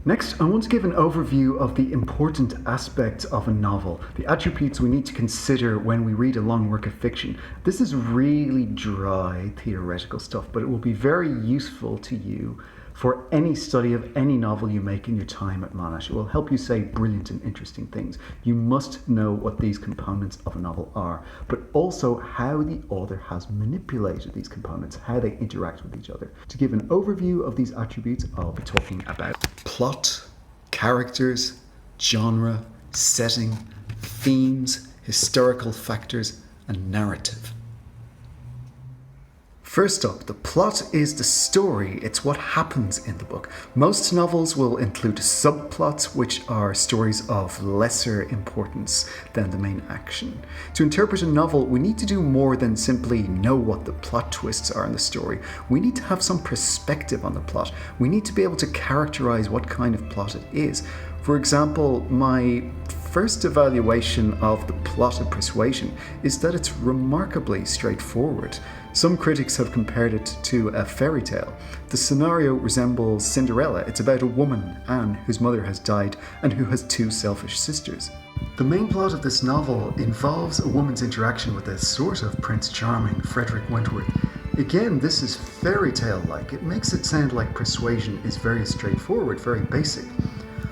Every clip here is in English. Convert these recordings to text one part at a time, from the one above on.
Next, I want to give an overview of the important aspects of a novel, the attributes we need to consider when we read a long work of fiction. This is really dry theoretical stuff, but it will be very useful to you for any study of any novel you make in your time at Monash. It will help you say brilliant and interesting things. You must know what these components of a novel are, but also how the author has manipulated these components, how they interact with each other. To give an overview of these attributes, I'll be talking about plot, characters, genre, setting, themes, historical factors, and narrative. First up, the plot is the story. It's what happens in the book. Most novels will include subplots, which are stories of lesser importance than the main action. To interpret a novel, we need to do more than simply know what the plot twists are in the story. We need to have some perspective on the plot. We need to be able to characterize what kind of plot it is. For example, my first evaluation of the plot of Persuasion is that it's remarkably straightforward. Some critics have compared it to a fairy tale. The scenario resembles Cinderella. It's about a woman, Anne, whose mother has died and who has two selfish sisters. The main plot of this novel involves a woman's interaction with a sort of Prince Charming, Frederick Wentworth. Again, this is fairy tale-like. It makes it sound like Persuasion is very straightforward, very basic.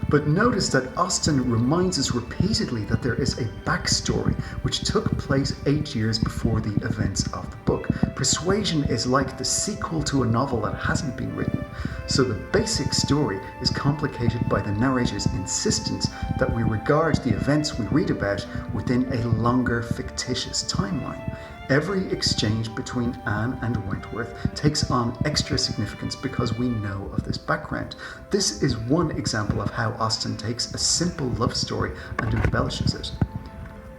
But notice that Austen reminds us repeatedly that there is a backstory which took place 8 years before the events of the book. Persuasion is like the sequel to a novel that hasn't been written. So the basic story is complicated by the narrator's insistence that we regard the events we read about within a longer fictitious timeline. Every exchange between Anne and Wentworth takes on extra significance because we know of this background. This is one example of how Austen takes a simple love story and embellishes it.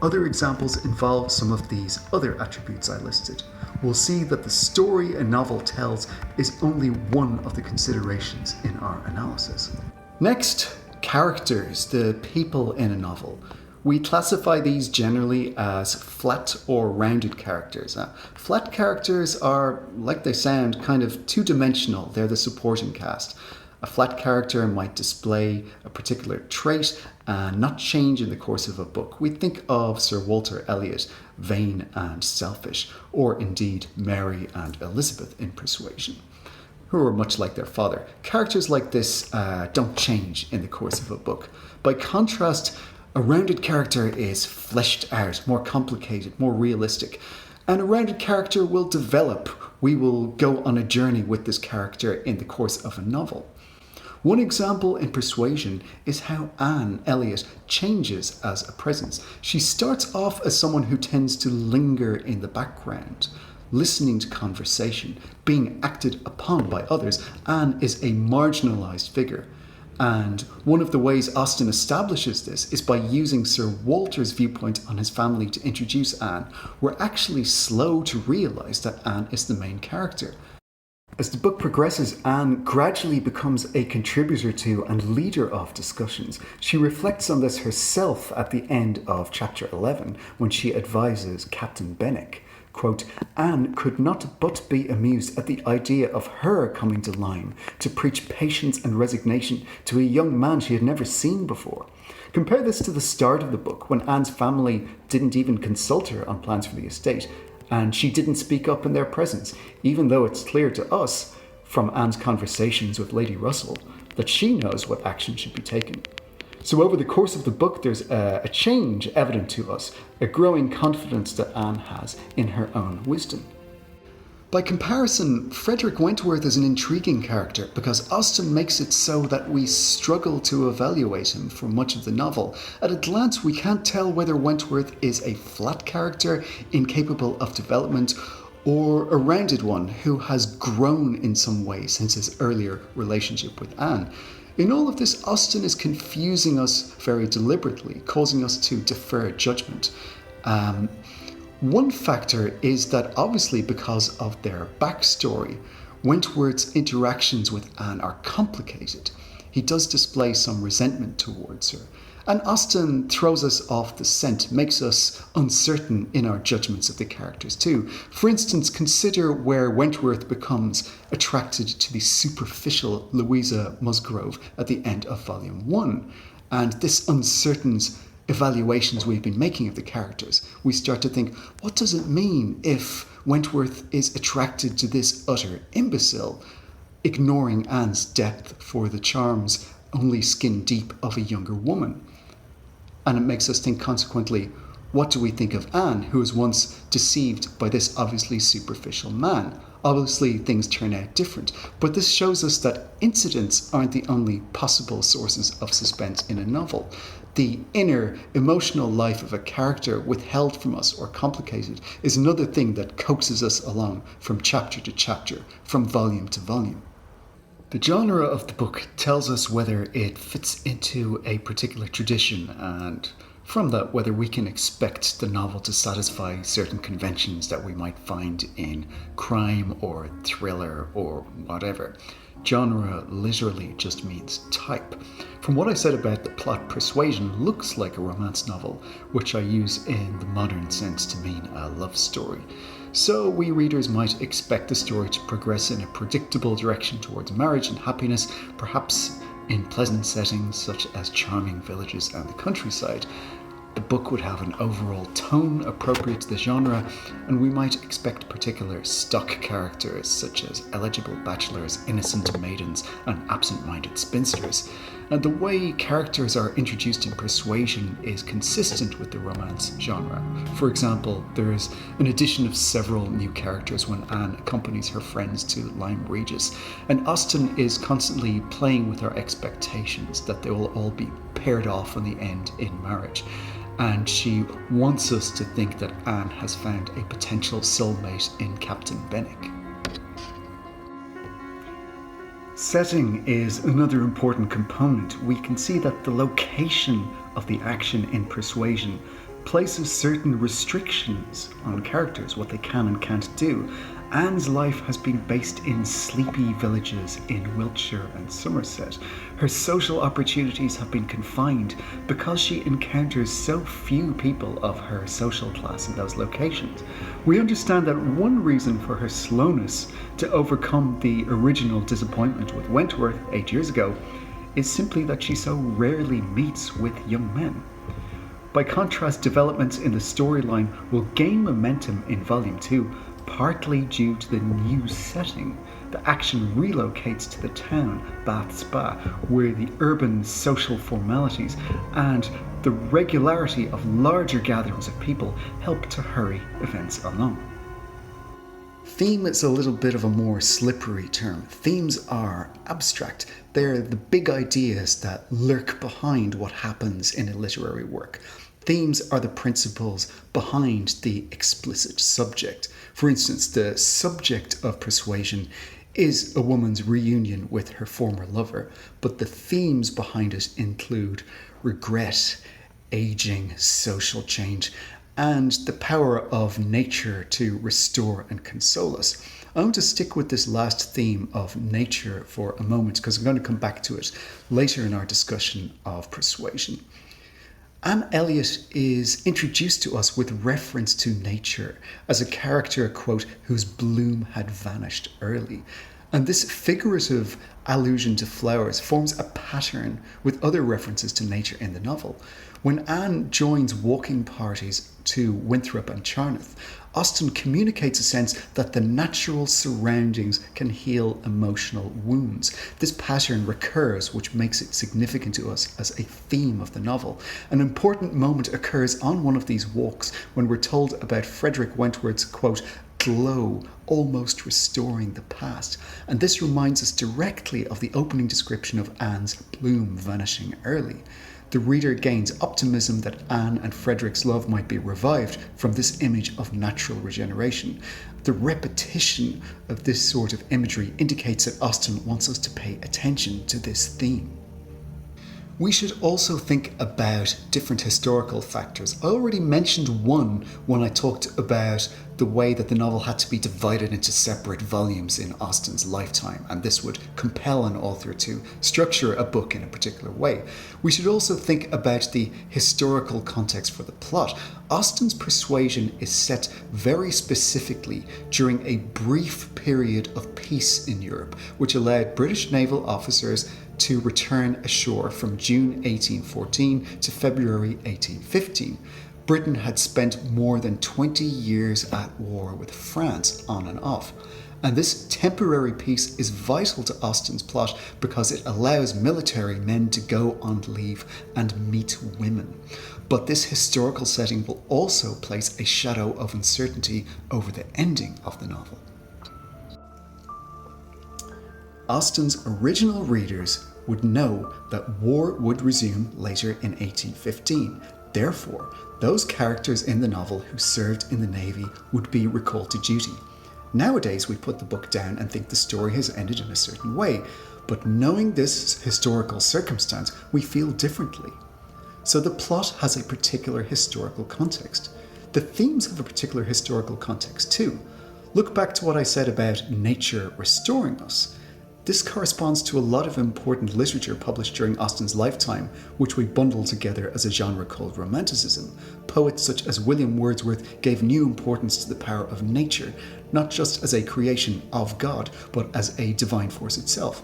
Other examples involve some of these other attributes I listed. We'll see that the story a novel tells is only one of the considerations in our analysis. Next, characters, the people in a novel. We classify these generally as flat or rounded characters. Flat characters are, like they sound, kind of two-dimensional. They're the supporting cast. A flat character might display a particular trait and not change in the course of a book. We think of Sir Walter Elliot, vain and selfish, or indeed Mary and Elizabeth in Persuasion, who are much like their father. Characters like this don't change in the course of a book. By contrast, a rounded character is fleshed out, more complicated, more realistic. And a rounded character will develop. We will go on a journey with this character in the course of a novel. One example in Persuasion is how Anne Elliot changes as a presence. She starts off as someone who tends to linger in the background, listening to conversation, being acted upon by others. Anne is a marginalised figure. And one of the ways Austen establishes this is by using Sir Walter's viewpoint on his family to introduce Anne. We're actually slow to realise that Anne is the main character. As the book progresses, Anne gradually becomes a contributor to and leader of discussions. She reflects on this herself at the end of chapter 11 when she advises Captain Benwick. Quote, Anne could not but be amused at the idea of her coming to Lyme to preach patience and resignation to a young man she had never seen before. Compare this to the start of the book when Anne's family didn't even consult her on plans for the estate, and she didn't speak up in their presence, even though it's clear to us from Anne's conversations with Lady Russell that she knows what action should be taken. So over the course of the book, there's a change evident to us, a growing confidence that Anne has in her own wisdom. By comparison, Frederick Wentworth is an intriguing character because Austen makes it so that we struggle to evaluate him for much of the novel. At a glance, we can't tell whether Wentworth is a flat character, incapable of development, or a rounded one who has grown in some way since his earlier relationship with Anne. In all of this, Austen is confusing us very deliberately, causing us to defer judgment. One factor is that obviously because of their backstory, Wentworth's interactions with Anne are complicated. He does display some resentment towards her, And Austen throws us off the scent, makes us uncertain in our judgments of the characters too. For instance, consider where Wentworth becomes attracted to the superficial Louisa Musgrove at the end of Volume 1. And this uncertains evaluations we've been making of the characters. We start to think, what does it mean if Wentworth is attracted to this utter imbecile, ignoring Anne's depth for the charms only skin deep of a younger woman? And it makes us think, consequently, what do we think of Anne, who was once deceived by this obviously superficial man? Obviously, things turn out different, but this shows us that incidents aren't the only possible sources of suspense in a novel. The inner emotional life of a character withheld from us or complicated is another thing that coaxes us along from chapter to chapter, from volume to volume. The genre of the book tells us whether it fits into a particular tradition, and from that whether we can expect the novel to satisfy certain conventions that we might find in crime or thriller or whatever. Genre literally just means type. From what I said about the plot, Persuasion looks like a romance novel, which I use in the modern sense to mean a love story. So we readers might expect the story to progress in a predictable direction towards marriage and happiness, perhaps in pleasant settings such as charming villages and the countryside. The book would have an overall tone appropriate to the genre, and we might expect particular stock characters such as eligible bachelors, innocent maidens, and absent-minded spinsters. And the way characters are introduced in Persuasion is consistent with the romance genre. For example, there is an addition of several new characters when Anne accompanies her friends to Lyme Regis, and Austen is constantly playing with our expectations that they will all be paired off in the end in marriage. And she wants us to think that Anne has found a potential soulmate in Captain Benwick. Setting is another important component. We can see that the location of the action in Persuasion places certain restrictions on characters, what they can and can't do. Anne's life has been based in sleepy villages in Wiltshire and Somerset. Her social opportunities have been confined because she encounters so few people of her social class in those locations. We understand that one reason for her slowness to overcome the original disappointment with Wentworth 8 years ago is simply that she so rarely meets with young men. By contrast, developments in the storyline will gain momentum in Volume 2, partly due to the new setting. The action relocates to the town, Bath Spa, where the urban social formalities and the regularity of larger gatherings of people help to hurry events along. Theme is a little bit of a more slippery term. Themes are abstract. They're the big ideas that lurk behind what happens in a literary work. Themes are the principles behind the explicit subject. For instance, the subject of Persuasion is a woman's reunion with her former lover, but the themes behind it include regret, aging, social change, and the power of nature to restore and console us. I want to stick with this last theme of nature for a moment because I'm going to come back to it later in our discussion of Persuasion. Anne Elliot is introduced to us with reference to nature as a character, quote, whose bloom had vanished early. And this figurative allusion to flowers forms a pattern with other references to nature in the novel. When Anne joins walking parties to Winthrop and Charnock, Austen communicates a sense that the natural surroundings can heal emotional wounds. This pattern recurs, which makes it significant to us as a theme of the novel. An important moment occurs on one of these walks when we're told about Frederick Wentworth's, quote, glow, almost restoring the past. And this reminds us directly of the opening description of Anne's bloom vanishing early. The reader gains optimism that Anne and Frederick's love might be revived from this image of natural regeneration. The repetition of this sort of imagery indicates that Austen wants us to pay attention to this theme. We should also think about different historical factors. I already mentioned one when I talked about the way that the novel had to be divided into separate volumes in Austen's lifetime, and this would compel an author to structure a book in a particular way. We should also think about the historical context for the plot. Austen's Persuasion is set very specifically during a brief period of peace in Europe, which allowed British naval officers to return ashore from June 1814 to February 1815. Britain had spent more than 20 years at war with France on and off. And this temporary peace is vital to Austen's plot because it allows military men to go on leave and meet women. But this historical setting will also place a shadow of uncertainty over the ending of the novel. Austen's original readers would know that war would resume later in 1815. Therefore, those characters in the novel who served in the Navy would be recalled to duty. Nowadays, we put the book down and think the story has ended in a certain way, but knowing this historical circumstance, we feel differently. So the plot has a particular historical context. The themes have a particular historical context too. Look back to what I said about nature restoring us. This corresponds to a lot of important literature published during Austen's lifetime, which we bundle together as a genre called Romanticism. Poets such as William Wordsworth gave new importance to the power of nature, not just as a creation of God, but as a divine force itself.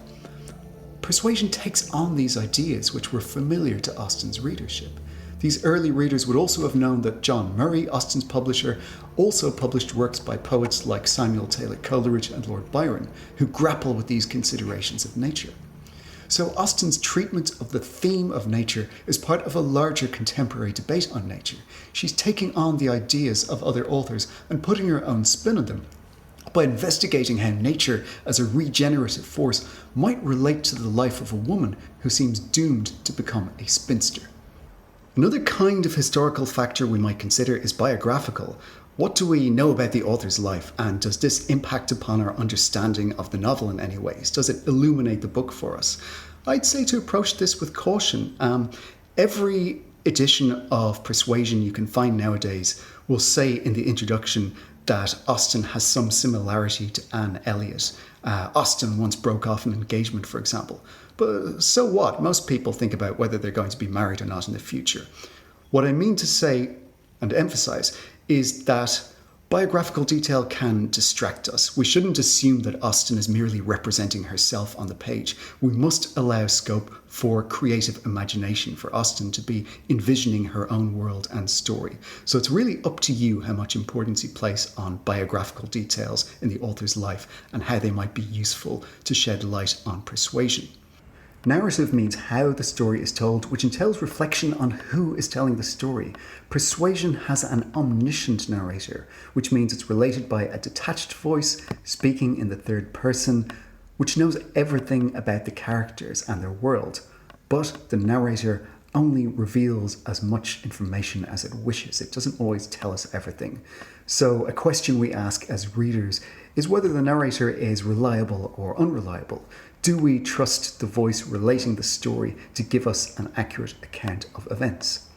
Persuasion takes on these ideas which were familiar to Austen's readership. These early readers would also have known that John Murray, Austen's publisher, also published works by poets like Samuel Taylor Coleridge and Lord Byron, who grapple with these considerations of nature. So Austen's treatment of the theme of nature is part of a larger contemporary debate on nature. She's taking on the ideas of other authors and putting her own spin on them, by investigating how nature as a regenerative force might relate to the life of a woman who seems doomed to become a spinster. Another kind of historical factor we might consider is biographical. What do we know about the author's life, and does this impact upon our understanding of the novel in any ways? Does it illuminate the book for us? I'd say to approach this with caution. Every edition of Persuasion you can find nowadays will say in the introduction that Austen has some similarity to Anne Elliot. Austen once broke off an engagement, for example. But so what? Most people think about whether they're going to be married or not in the future. What I mean to say and emphasize is that biographical detail can distract us. We shouldn't assume that Austen is merely representing herself on the page. We must allow scope for creative imagination, for Austen to be envisioning her own world and story. So it's really up to you how much importance you place on biographical details in the author's life and how they might be useful to shed light on Persuasion. Narrative means how the story is told, which entails reflection on who is telling the story. Persuasion has an omniscient narrator, which means it's related by a detached voice, speaking in the third person, which knows everything about the characters and their world. But the narrator only reveals as much information as it wishes. It doesn't always tell us everything. So a question we ask as readers is whether the narrator is reliable or unreliable. Do we trust the voice relating the story to give us an accurate account of events?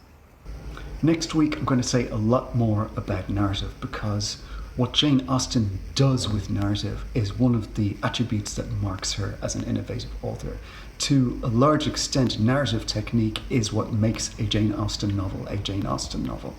Next week, I'm going to say a lot more about narrative, because what Jane Austen does with narrative is one of the attributes that marks her as an innovative author. To a large extent, narrative technique is what makes a Jane Austen novel a Jane Austen novel.